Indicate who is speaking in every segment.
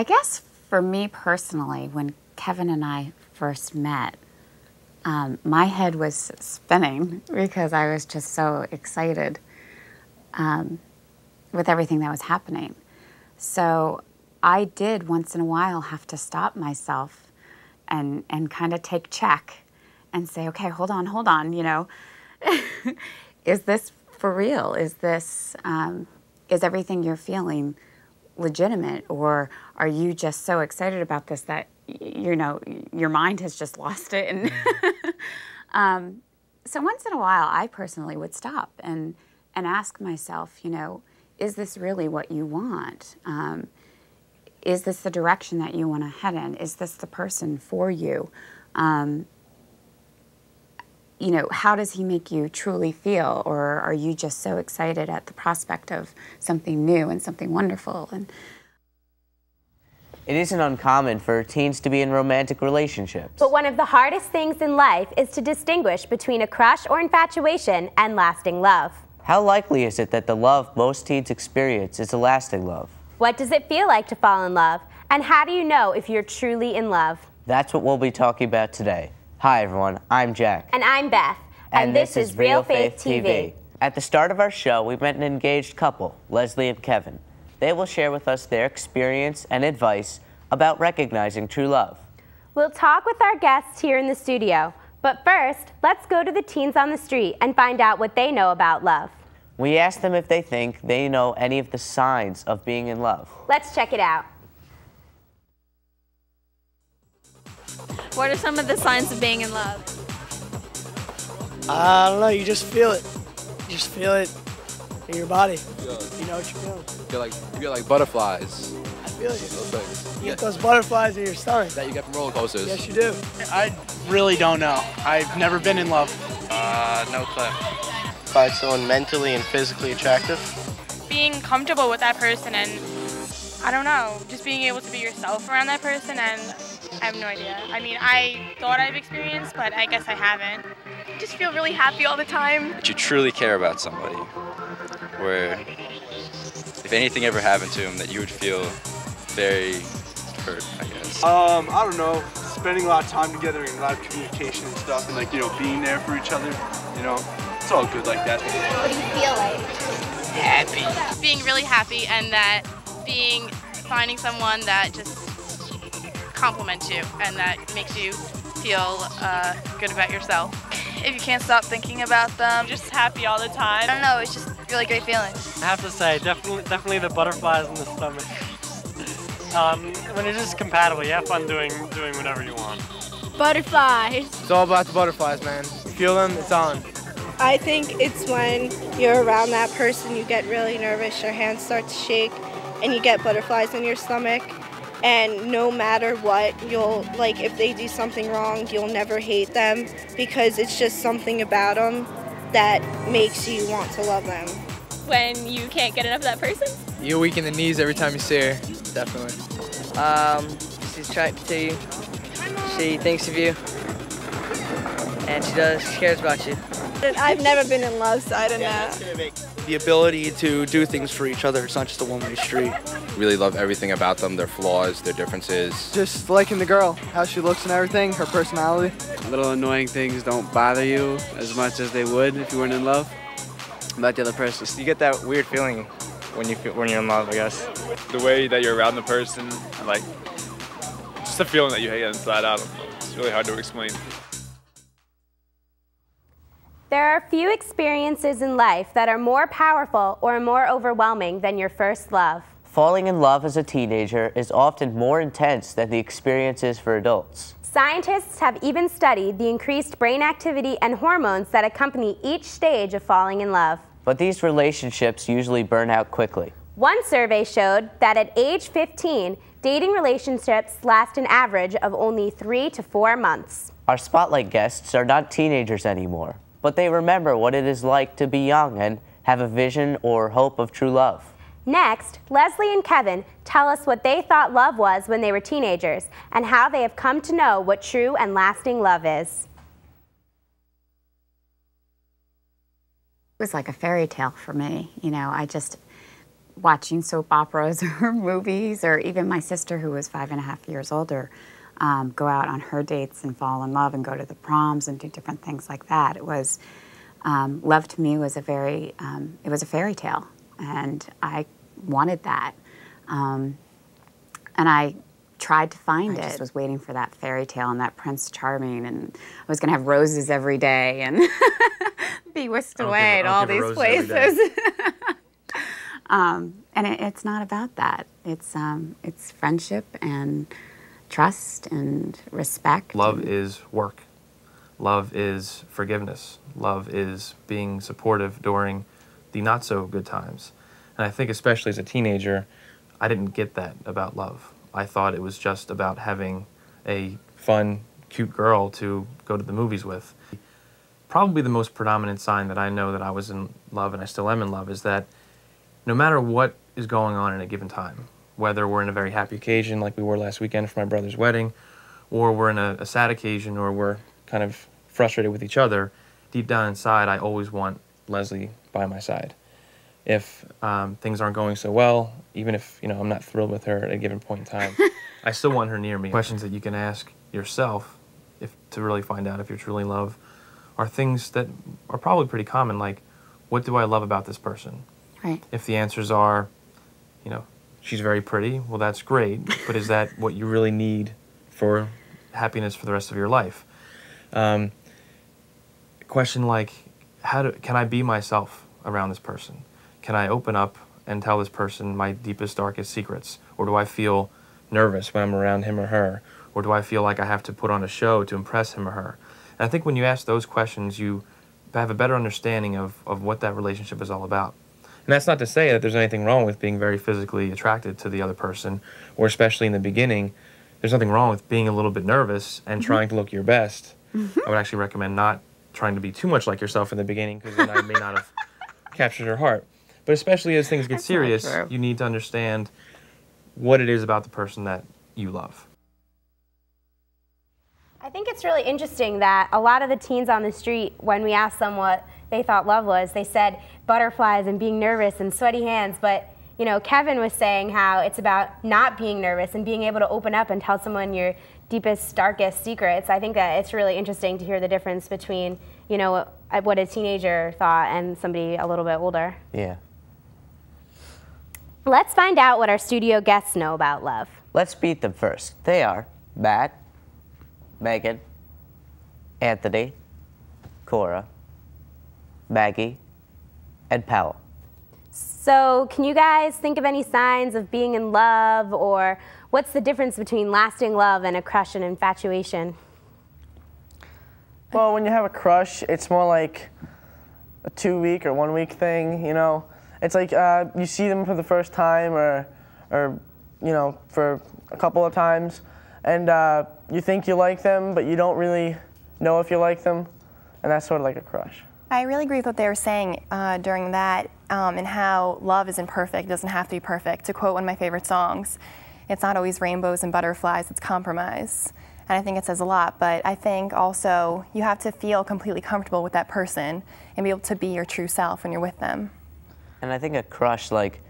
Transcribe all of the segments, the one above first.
Speaker 1: guess for me personally, when Kevin and I first met, my head was spinning because I was just so excited with everything that was happening. So I did once in a while have to stop myself and kind of take check and say, okay, hold on, you know, is this for real? Is this, is everything you're feeling legitimate, or are you just so excited about this that, you know, your mind has just lost it? And so once in a while, I personally would stop and ask myself, you know, is this really what you want? Is this the direction that you want to head in? Is this the person for you? You know, how does he make you truly feel? Or are you just so excited at the prospect of something new and something wonderful? And
Speaker 2: it isn't uncommon for teens to be in romantic relationships.
Speaker 3: But one of the hardest things in life is to distinguish between a crush or infatuation and lasting love.
Speaker 2: How likely is it that the love most teens experience is a lasting love?
Speaker 3: What does it feel like to fall in love? And how do you know if you're truly in love?
Speaker 2: That's what we'll be talking about today. Hi everyone, I'm Jack.
Speaker 3: And I'm Beth. And this is Real Faith TV.
Speaker 2: At the start of our show, we met an engaged couple, Leslie and Kevin. They will share with us their experience and advice about recognizing true love.
Speaker 3: We'll talk with our guests here in the studio. But first, let's go to the teens on the street and find out what they know about love.
Speaker 2: We asked them if they think they know any of the signs of being in love.
Speaker 3: Let's check it out.
Speaker 4: What are some of the signs of being in love?
Speaker 5: I don't know, you just feel it. You just feel it in your body. You know what you're feeling.
Speaker 6: You get like butterflies.
Speaker 5: I feel it.
Speaker 6: Those things.
Speaker 5: You get those butterflies in your stomach.
Speaker 6: That you get from roller coasters.
Speaker 5: Yes, you do.
Speaker 7: I really don't know. I've never been in love.
Speaker 8: No clue. Find someone mentally and physically attractive.
Speaker 9: Being comfortable with that person and, I don't know, just being able to be yourself around that person, and I have no idea. I mean, I thought I've experienced, but I guess I haven't. I just feel really happy all the time.
Speaker 10: That you truly care about somebody, where if anything ever happened to him, that you would feel very hurt, I guess.
Speaker 11: I don't know, spending a lot of time together and a lot of communication and stuff, and like, you know, being there for each other, you know, it's all good like that.
Speaker 4: What do you feel like?
Speaker 9: Happy. Being really happy, and that finding someone that just compliments you and that makes you feel good about yourself. If you can't stop thinking about them, just happy all the time. I don't know, it's just a really great feeling.
Speaker 12: I have to say, definitely the butterflies in the stomach. When it's just compatible, you have fun doing whatever you want.
Speaker 4: Butterflies.
Speaker 7: It's all about the butterflies, man. You feel them, it's on.
Speaker 13: I think it's when you're around that person, you get really nervous, your hands start to shake, and you get butterflies in your stomach. And no matter what, you'll, like, if they do something wrong, you'll never hate them because it's just something about them that makes you want to love them.
Speaker 4: When you can't get enough of that person?
Speaker 7: You're weak in the knees every time you see her, definitely.
Speaker 14: She's attracted to you, she thinks of you, and she cares about you.
Speaker 13: I've never been in love, so I don't know.
Speaker 15: The ability to do things for each other, it's not just a one-way street.
Speaker 6: Really love everything about them, their flaws, their differences.
Speaker 7: Just liking the girl, how she looks and everything, her personality.
Speaker 16: Little annoying things don't bother you as much as they would if you weren't in love about the other person.
Speaker 17: You get that weird feeling when you're in love, I guess.
Speaker 18: The way that you're around the person, and like just the feeling that you get inside out. It's really hard to explain.
Speaker 3: There are few experiences in life that are more powerful or more overwhelming than your first love.
Speaker 2: Falling in love as a teenager is often more intense than the experience is for adults.
Speaker 3: Scientists have even studied the increased brain activity and hormones that accompany each stage of falling in love.
Speaker 2: But these relationships usually burn out quickly.
Speaker 3: One survey showed that at age 15, dating relationships last an average of only 3 to 4 months.
Speaker 2: Our spotlight guests are not teenagers anymore, but they remember what it is like to be young and have a vision or hope of true love.
Speaker 3: Next, Leslie and Kevin tell us what they thought love was when they were teenagers and how they have come to know what true and lasting love is.
Speaker 1: It was like a fairy tale for me. You know, watching soap operas or movies, or even my sister, who was 5.5 years older, go out on her dates and fall in love and go to the proms and do different things like that. It was, love to me was it was a fairy tale, and I wanted that. And I tried to find it. I just was waiting for that fairy tale and that Prince Charming, and I was going to have roses every day and be whisked away to all these places. And it's not about that. It's friendship and trust and respect.
Speaker 19: Love is work. Love is forgiveness. Love is being supportive during the not so good times. And I think especially as a teenager, I didn't get that about love. I thought it was just about having a fun, cute girl to go to the movies with. Probably the most predominant sign that I know that I was in love and I still am in love is that no matter what is going on at a given time, whether we're in a very happy occasion like we were last weekend for my brother's wedding, or we're in a sad occasion, or we're kind of frustrated with each other, deep down inside I always want Leslie by my side. If things aren't going so well, even if I'm not thrilled with her at a given point in time, I still want her near me. Questions that you can ask yourself to really find out if you're truly in love are things that are probably pretty common, like, what do I love about this person?
Speaker 1: Right.
Speaker 19: If the answers are, she's very pretty, well, that's great, but is that what you really need for happiness for the rest of your life? A question like, can I be myself around this person? Can I open up and tell this person my deepest, darkest secrets? Or do I feel nervous when I'm around him or her? Or do I feel like I have to put on a show to impress him or her? And I think when you ask those questions, you have a better understanding of what that relationship is all about. And that's not to say that there's anything wrong with being very physically attracted to the other person, or especially in the beginning, there's nothing wrong with being a little bit nervous and trying to look your best. I would actually recommend not trying to be too much like yourself in the beginning, because then I may not have captured her heart. But especially as things get serious, you need to understand what it is about the person that you love.
Speaker 3: I think it's really interesting that a lot of the teens on the street, when we asked them what they thought love was, they said butterflies and being nervous and sweaty hands. But Kevin was saying how it's about not being nervous and being able to open up and tell someone your deepest, darkest secrets. I think that it's really interesting to hear the difference between what a teenager thought and somebody a little bit older.
Speaker 2: Yeah.
Speaker 3: Let's find out what our studio guests know about love.
Speaker 2: Let's meet them first. They are Matt, Megan, Anthony, Cora, Maggie, and Powell.
Speaker 3: So can you guys think of any signs of being in love, or what's the difference between lasting love and a crush and infatuation?
Speaker 14: Well, when you have a crush, it's more like a 2-week or 1-week thing, It's like you see them for the first time or for a couple of times, and you think you like them, but you don't really know if you like them, and that's sort of like a crush.
Speaker 20: I really agree with what they were saying during that, and how love isn't perfect, it doesn't have to be perfect. To quote one of my favorite songs, it's not always rainbows and butterflies, it's compromise. And I think it says a lot, but I think also you have to feel completely comfortable with that person and be able to be your true self when you're with them.
Speaker 2: And I think a crush, like,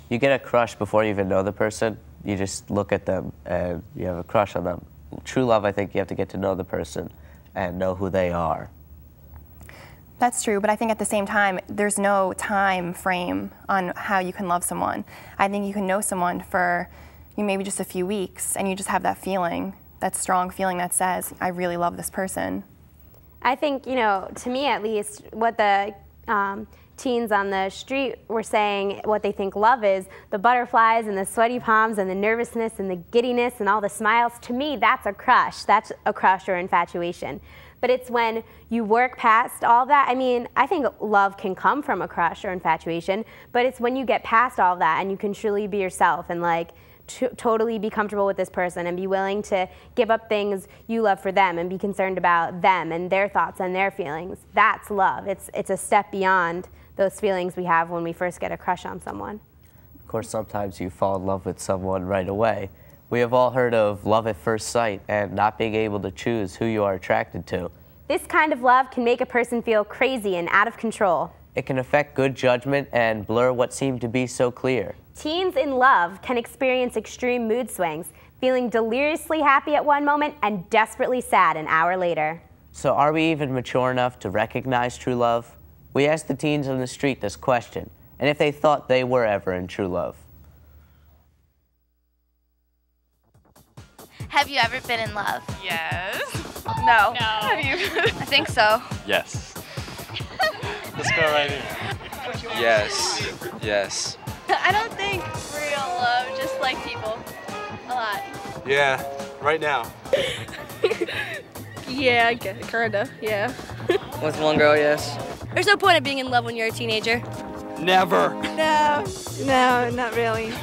Speaker 2: you get a crush before you even know the person. You just look at them and you have a crush on them. True love, I think you have to get to know the person and know who they are.
Speaker 20: That's true, but I think at the same time, there's no time frame on how you can love someone. I think you can know someone for maybe just a few weeks, and you just have that feeling, that strong feeling that says, I really love this person.
Speaker 3: I think, to me at least, what the teens on the street were saying, what they think love is, the butterflies and the sweaty palms and the nervousness and the giddiness and all the smiles, to me, that's a crush. That's a crush or infatuation. But it's when you work past all that. I mean, I think love can come from a crush or infatuation, but it's when you get past all that and you can truly be yourself and totally be comfortable with this person and be willing to give up things you love for them and be concerned about them and their thoughts and their feelings. That's love. It's a step beyond those feelings we have when we first get a crush on someone.
Speaker 2: Of course, sometimes you fall in love with someone right away. We have all heard of love at first sight and not being able to choose who you are attracted to.
Speaker 3: This kind of love can make a person feel crazy and out of control.
Speaker 2: It can affect good judgment and blur what seemed to be so clear.
Speaker 3: Teens in love can experience extreme mood swings, feeling deliriously happy at one moment and desperately sad an hour later.
Speaker 2: So are we even mature enough to recognize true love? We asked the teens on the street this question, and if they thought they were ever in true love.
Speaker 21: Have you ever been in love?
Speaker 9: Yes. No. Have you?
Speaker 21: I think so.
Speaker 10: Yes.
Speaker 12: Let's go right here.
Speaker 10: Yes. Yes.
Speaker 21: I don't think real love, just like people a lot.
Speaker 11: Yeah, right now.
Speaker 22: Yeah, I guess, kinda, yeah.
Speaker 15: With one girl, yes.
Speaker 22: There's no point of being in love when you're a teenager.
Speaker 16: Never.
Speaker 22: No, not really.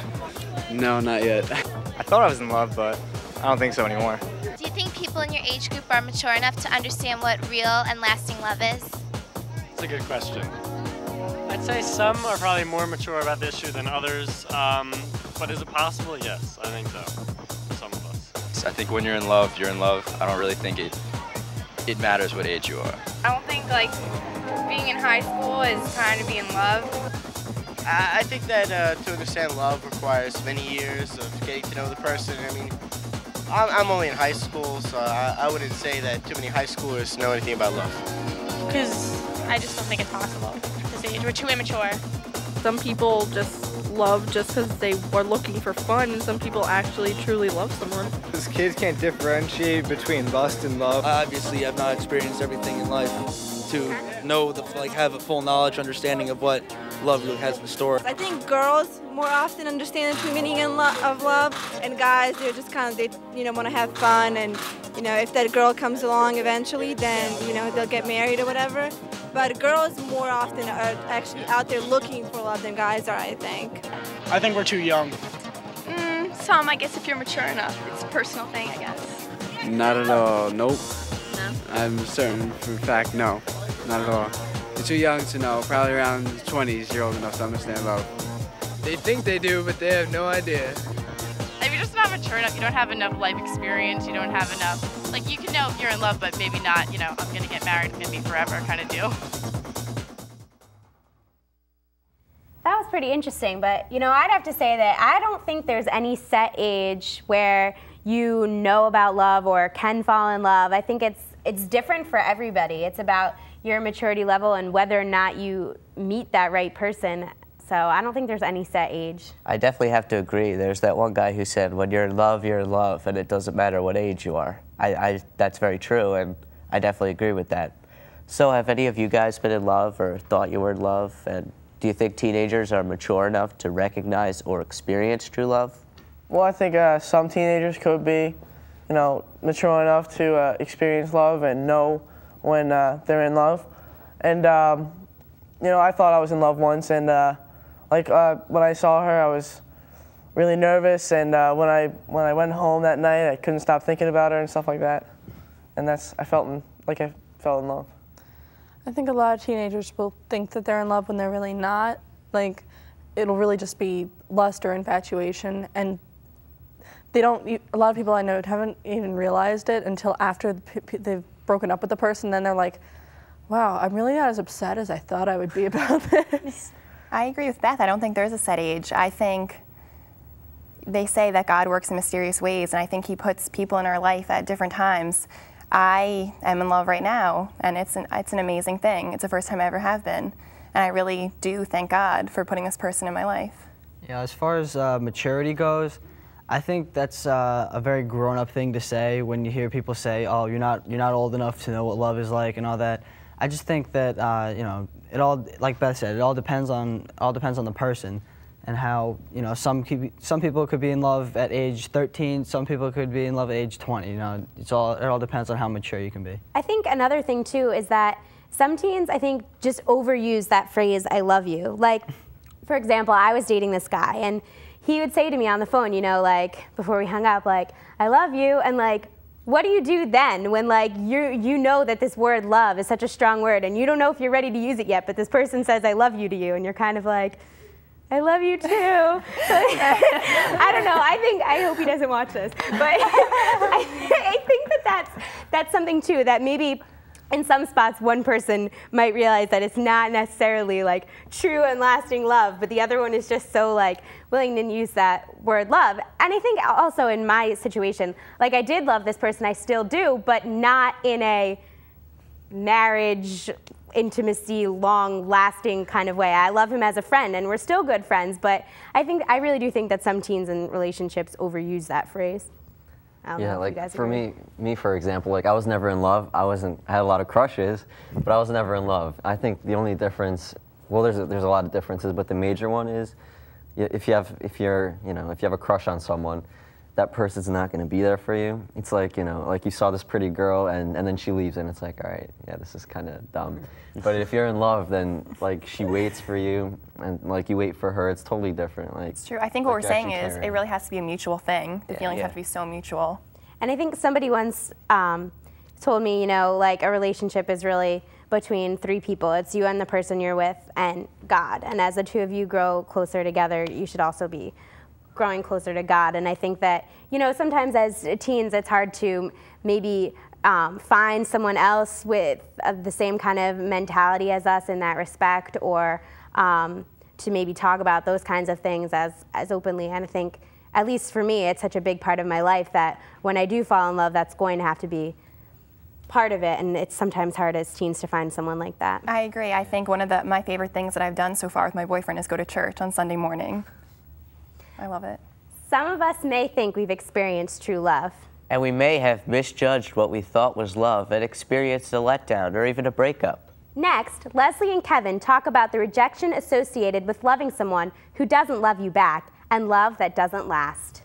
Speaker 16: No, not yet.
Speaker 17: I thought I was in love, but I don't think so anymore.
Speaker 21: Do you think people in your age group are mature enough to understand what real and lasting love is?
Speaker 12: That's a good question. I'd say some are probably more mature about the issue than others, but is it possible? Yes, I think so, for some of us.
Speaker 10: I think when you're in love, you're in love. I don't really think it matters what age you are.
Speaker 9: I don't think like being in high school is time to be in love.
Speaker 8: I think that to understand love requires many years of getting to know the person. I mean, I'm only in high school, so I wouldn't say that too many high schoolers know anything about love.
Speaker 9: Because I just don't think it's possible at this age. We're too immature.
Speaker 22: Some people just love just because they are looking for fun, and some people actually truly love someone.
Speaker 17: Because kids can't differentiate between lust and love.
Speaker 15: Obviously, I've not experienced everything in life to know, have a full knowledge, understanding of what love really has in store.
Speaker 13: I think girls more often understand the true meaning of love, and guys, they're just kind of, they want to have fun, and if that girl comes along eventually, then they'll get married or whatever. But girls more often are actually out there looking for love than guys are, I think.
Speaker 7: I think we're too young.
Speaker 21: Some, I guess, if you're mature enough. It's a personal thing, I guess.
Speaker 16: Not at all, nope.
Speaker 21: No?
Speaker 16: I'm certain for a fact, no. Not at all. You're too young to know. Probably around the 20s, you're old enough to understand love.
Speaker 17: They think they do, but they have no idea.
Speaker 9: If you're just not mature enough, you don't have enough life experience, you don't have enough, like you can know if you're in love, but maybe not, I'm gonna get married, it's gonna be forever kind of deal.
Speaker 3: That was pretty interesting, but I'd have to say that I don't think there's any set age where you know about love or can fall in love. I think it's different for everybody. It's about your maturity level and whether or not you meet that right person. So I don't think there's any set age.
Speaker 2: I definitely have to agree. There's that one guy who said, when you're in love, and it doesn't matter what age you are. That's very true, and I definitely agree with that. So have any of you guys been in love or thought you were in love? And do you think teenagers are mature enough to recognize or experience true love?
Speaker 14: Well, I think some teenagers could be, mature enough to experience love and know when they're in love. And, I thought I was in love once, and when I saw her, I was really nervous, and when I went home that night, I couldn't stop thinking about her and stuff like that. And I felt in love.
Speaker 23: I think a lot of teenagers will think that they're in love when they're really not. Like, it'll really just be lust or infatuation, and a lot of people I know haven't even realized it until after they've broken up with the person. Then they're like, wow, I'm really not as upset as I thought I would be about this.
Speaker 20: I agree with Beth. I don't think there's a set age. I think they say that God works in mysterious ways, and I think he puts people in our life at different times. I am in love right now, and it's an amazing thing. It's the first time I ever have been, and I really do thank God for putting this person in my life.
Speaker 24: Yeah, as far as maturity goes, I think that's a very grown-up thing to say when you hear people say, "Oh, you're not old enough to know what love is like," and all that. I just think that it all, like Beth said, it all depends on the person, and how some people could be in love at age 13, some people could be in love at age 20. It all depends on how mature you can be.
Speaker 3: I think another thing too is that some teens, I think, just overuse that phrase, "I love you." Like, for example, I was dating this guy, and he would say to me on the phone, before we hung up, like, "I love you," and what do you do then when you know that this word love is such a strong word and you don't know if you're ready to use it yet, but this person says "I love you" to you, and you're kind of like, "I love you too." I don't know. I hope he doesn't watch this, but I think that's something too, that maybe in some spots, one person might realize that it's not necessarily like true and lasting love, but the other one is just so like willing to use that word love. And I think also in my situation, like I did love this person, I still do, but not in a marriage, intimacy, long-lasting kind of way. I love him as a friend, and we're still good friends, but I really do think that some teens in relationships overuse that phrase.
Speaker 4: Yeah, like for me, for example, like I was never in love. I had a lot of crushes, but I was never in love. I think the only difference, well, there's a lot of differences, but the major one is, if you have a crush on someone, that person's not going to be there for you. It's like, like you saw this pretty girl and then she leaves and it's like, all right, yeah, this is kind of dumb. But if you're in love, then like she waits for you and like you wait for her. It's totally different. Like
Speaker 20: it's true. I think what we're saying is it really has to be a mutual thing. The feelings have to be so mutual.
Speaker 3: And I think somebody once told me, like a relationship is really between three people. It's you and the person you're with and God. And as the two of you grow closer together, you should also be growing closer to God. And I think that, sometimes as teens, it's hard to maybe find someone else with the same kind of mentality as us in that respect, or to maybe talk about those kinds of things as openly. And I think, at least for me, it's such a big part of my life that when I do fall in love, that's going to have to be part of it, and it's sometimes hard as teens to find someone like that.
Speaker 20: I agree. I think one of my favorite things that I've done so far with my boyfriend is go to church on Sunday morning. I love it.
Speaker 3: Some of us may think we've experienced true love.
Speaker 2: And we may have misjudged what we thought was love and experienced a letdown or even a breakup.
Speaker 3: Next, Leslie and Kevin talk about the rejection associated with loving someone who doesn't love you back and love that doesn't last.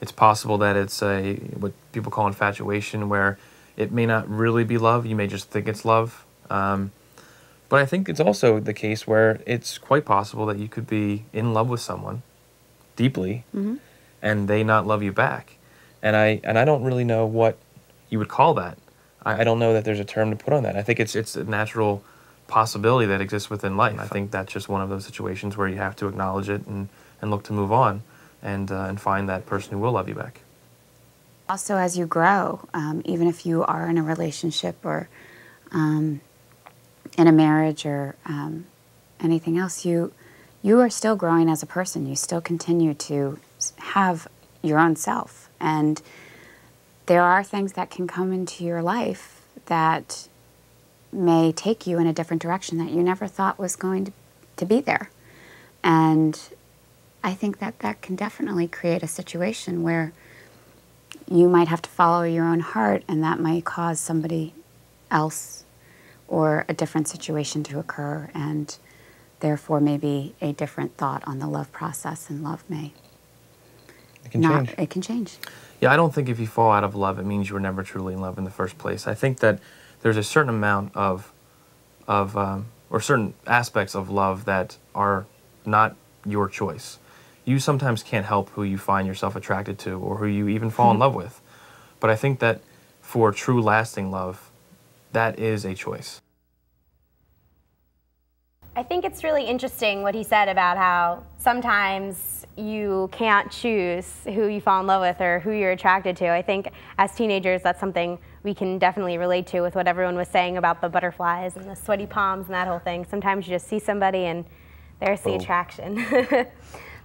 Speaker 19: It's possible that it's what people call infatuation, where it may not really be love. You may just think it's love. But I think it's also the case where it's quite possible that you could be in love with someone deeply, and they not love you back. And I don't really know what you would call that. I don't know that there's a term to put on that. I think it's a natural possibility that exists within life. I think that's just one of those situations where you have to acknowledge it and look to move on and find that person who will love you back.
Speaker 1: Also, as you grow, even if you are in a relationship or in a marriage or anything else, you are still growing as a person. You still continue to have your own self. And there are things that can come into your life that may take you in a different direction that you never thought was going to be there. And I think that can definitely create a situation where you might have to follow your own heart, and that might cause somebody else or a different situation to occur, and therefore maybe a different thought on the love process, and love may
Speaker 19: change.
Speaker 1: It can change.
Speaker 19: Yeah, I don't think if you fall out of love, it means you were never truly in love in the first place. I think that there's a certain amount of or certain aspects of love that are not your choice. You sometimes can't help who you find yourself attracted to or who you even fall in love with. But I think that for true lasting love, that is a choice.
Speaker 3: I think it's really interesting what he said about how sometimes you can't choose who you fall in love with or who you're attracted to. I think as teenagers, that's something we can definitely relate to with what everyone was saying about the butterflies and the sweaty palms and that whole thing. Sometimes you just see somebody and there's the attraction.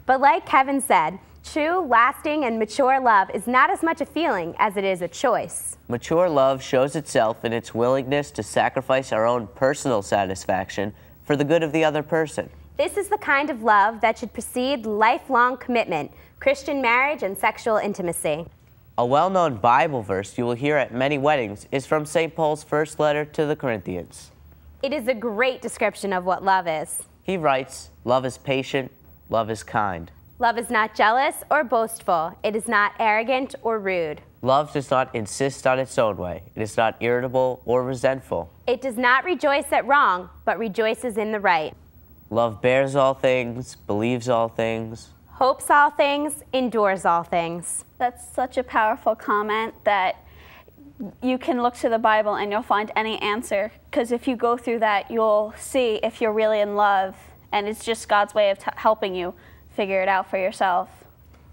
Speaker 3: But like Kevin said, true, lasting, and mature love is not as much a feeling as it is a choice.
Speaker 2: Mature love shows itself in its willingness to sacrifice our own personal satisfaction for the good of the other person.
Speaker 3: This is the kind of love that should precede lifelong commitment, Christian marriage, and sexual intimacy.
Speaker 2: A well-known Bible verse you will hear at many weddings is from St. Paul's first letter to the Corinthians.
Speaker 3: It is a great description of what love is.
Speaker 2: He writes, "Love is patient, love is kind.
Speaker 3: Love is not jealous or boastful. It is not arrogant or rude.
Speaker 2: Love does not insist on its own way. It is not irritable or resentful.
Speaker 3: It does not rejoice at wrong, but rejoices in the right.
Speaker 2: Love bears all things, believes all things,
Speaker 3: hopes all things, endures all things."
Speaker 5: That's such a powerful comment that you can look to the Bible and you'll find any answer, because if you go through that, you'll see if you're really in love, and it's just God's way of helping you figure it out for yourself.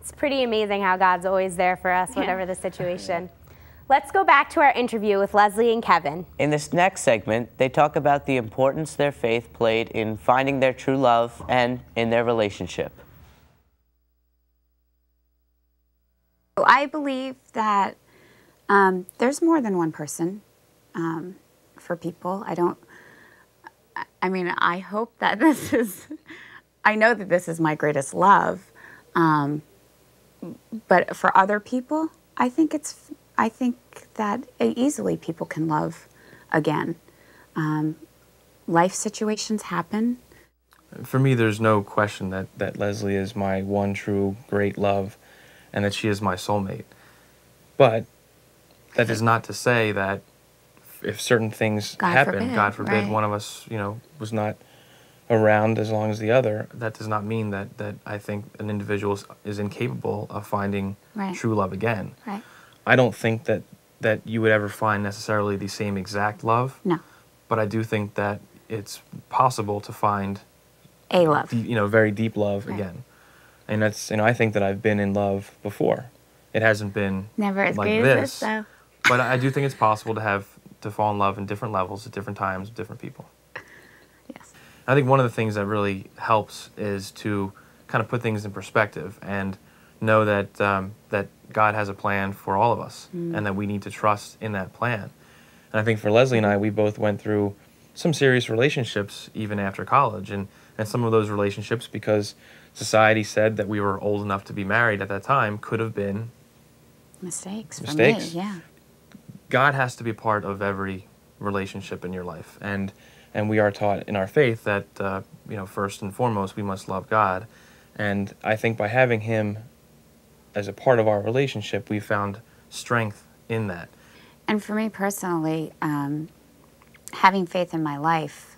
Speaker 3: It's pretty amazing how God's always there for us, whatever the situation. Let's go back to our interview with Leslie and Kevin.
Speaker 2: In this next segment, they talk about the importance their faith played in finding their true love and in their relationship.
Speaker 1: I believe that there's more than one person for people. I mean, I hope that I know that this is my greatest love, but for other people, I think that easily people can love again. Life situations happen.
Speaker 19: For me, there's no question that Leslie is my one true great love and that she is my soulmate. But that is not to say that if certain things happen, God forbid,
Speaker 1: right.
Speaker 19: one of us, was not around as long as the other, that does not mean that I think an individual is incapable of finding
Speaker 1: Right.
Speaker 19: true love again.
Speaker 1: Right.
Speaker 19: I don't think that you would ever find necessarily the same exact love.
Speaker 1: No.
Speaker 19: But I do think that it's possible to find
Speaker 1: A love.
Speaker 19: Very deep love again. And that's, I think that I've been in love before. It hasn't been
Speaker 1: Never as
Speaker 19: like
Speaker 1: great
Speaker 19: this.
Speaker 1: as this, though.
Speaker 19: But I do think it's possible to fall in love in different levels at different times with different people.
Speaker 1: Yes.
Speaker 19: I think one of the things that really helps is to kind of put things in perspective and know that that God has a plan for all of us and that we need to trust in that plan. And I think for Leslie and I, we both went through some serious relationships even after college, and some of those relationships, because society said that we were old enough to be married at that time, could have been
Speaker 1: Mistakes. For
Speaker 19: mistakes.
Speaker 1: me, yeah.
Speaker 19: God has to be part of every relationship in your life, and we are taught in our faith that first and foremost we must love God, and I think by having Him as a part of our relationship, we found strength in that.
Speaker 1: And for me personally, having faith in my life,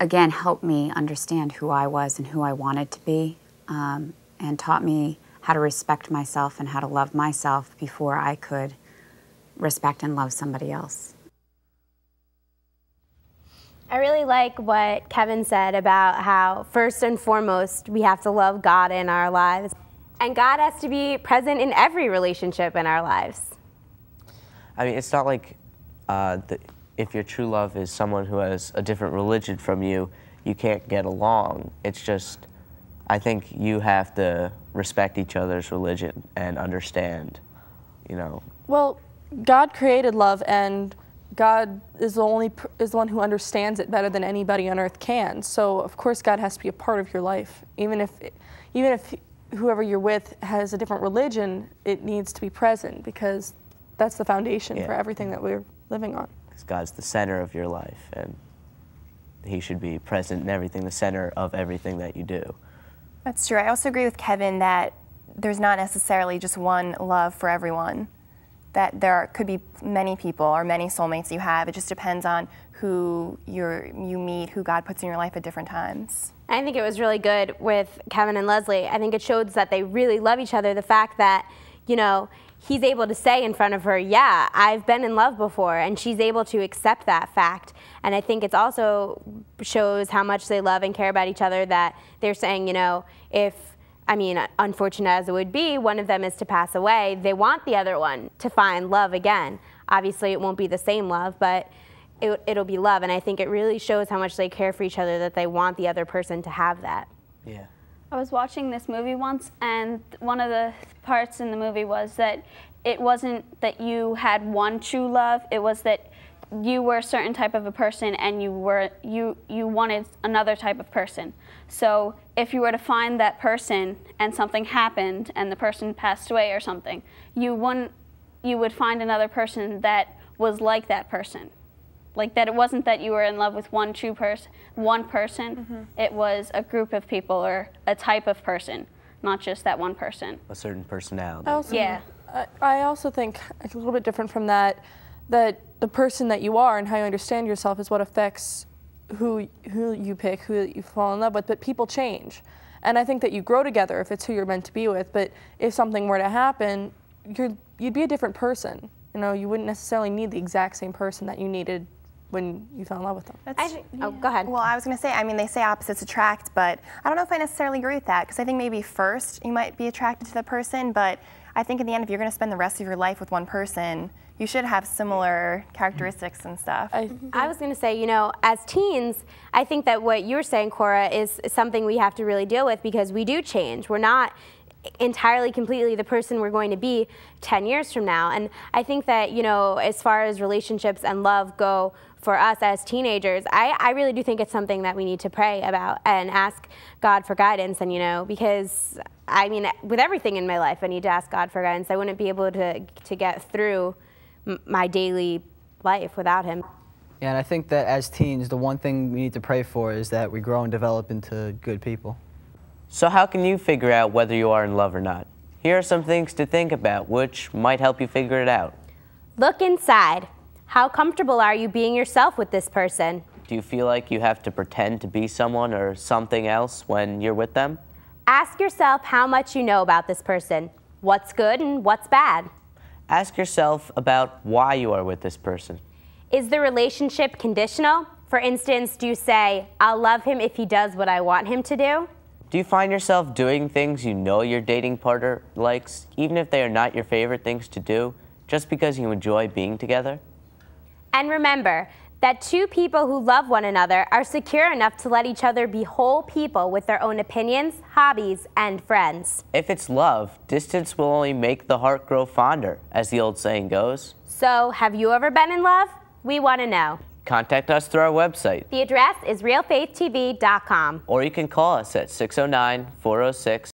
Speaker 1: again, helped me understand who I was and who I wanted to be, and taught me how to respect myself and how to love myself before I could respect and love somebody else.
Speaker 3: I really like what Kevin said about how first and foremost we have to love God in our lives, and God has to be present in every relationship in our lives.
Speaker 2: I mean, it's not like if your true love is someone who has a different religion from you, you can't get along. It's just, I think you have to respect each other's religion and understand,
Speaker 23: Well, God created love, and God is the one who understands it better than anybody on earth can. So of course God has to be a part of your life. Even if whoever you're with has a different religion, it needs to be present, because that's the foundation for everything that we're living on.
Speaker 2: Because God's the center of your life, and He should be present in everything, the center of everything that you do.
Speaker 20: That's true. I also agree with Kevin that there's not necessarily just one love for everyone, that there could be many people or many soulmates you have. It just depends on who you meet, who God puts in your life at different times.
Speaker 3: I think it was really good with Kevin and Leslie. I think it shows that they really love each other. The fact that, he's able to say in front of her, yeah, I've been in love before, and she's able to accept that fact. And I think it also shows how much they love and care about each other, that they're saying, unfortunate as it would be, one of them is to pass away, they want the other one to find love again. Obviously, it won't be the same love, but it'll be love. And I think it really shows how much they care for each other, that they want the other person to have that.
Speaker 2: Yeah.
Speaker 5: I was watching this movie once, and one of the parts in the movie was that it wasn't that you had one true love, it was that you were a certain type of a person and you wanted another type of person. So if you were to find that person and something happened and the person passed away or something, you would find another person that was like that person. Like that it wasn't that you were in love with one person, it was a group of people or a type of person, not just that one person.
Speaker 2: A certain personality.
Speaker 23: I also think a little bit different from that the person that you are and how you understand yourself is what affects who you pick, who you fall in love with, but people change. And I think that you grow together if it's who you're meant to be with, but if something were to happen, you'd be a different person. You wouldn't necessarily need the exact same person that you needed when you fell in love with them.
Speaker 3: Go ahead.
Speaker 20: Well, I was going to say, they say opposites attract, but I don't know if I necessarily agree with that, because I think maybe first you might be attracted to the person, but I think in the end, if you're going to spend the rest of your life with one person, you should have similar characteristics and stuff.
Speaker 3: I was going to say, you know, as teens, I think that what you're saying, Cora, is something we have to really deal with because we do change. We're not entirely, completely the person we're going to be 10 years from now. And I think that, you know, as far as relationships and love go for us as teenagers, I really do think it's something that we need to pray about and ask God for guidance. And, you know, because, I mean, with everything in my life, I need to ask God for guidance. I wouldn't be able to get through my daily life without him.
Speaker 24: Yeah, and I think that as teens, the one thing we need to pray for is that we grow and develop into good people.
Speaker 2: So how can you figure out whether you are in love or not? Here are some things to think about which might help you figure it out.
Speaker 3: Look inside. How comfortable are you being yourself with this person?
Speaker 2: Do you feel like you have to pretend to be someone or something else when you're with them?
Speaker 3: Ask yourself how much you know about this person. What's good and what's bad?
Speaker 2: Ask yourself about why you are with this person.
Speaker 3: Is the relationship conditional? For instance, do you say, I'll love him if he does what I want him to do?
Speaker 2: Do you find yourself doing things you know your dating partner likes, even if they are not your favorite things to do, just because you enjoy being together?
Speaker 3: And remember that two people who love one another are secure enough to let each other be whole people with their own opinions, hobbies, and friends.
Speaker 2: If it's love, distance will only make the heart grow fonder, as the old saying goes.
Speaker 3: So, have you ever been in love? We want to know.
Speaker 2: Contact us through our website.
Speaker 3: The address is realfaithtv.com.
Speaker 2: Or you can call us at 609-406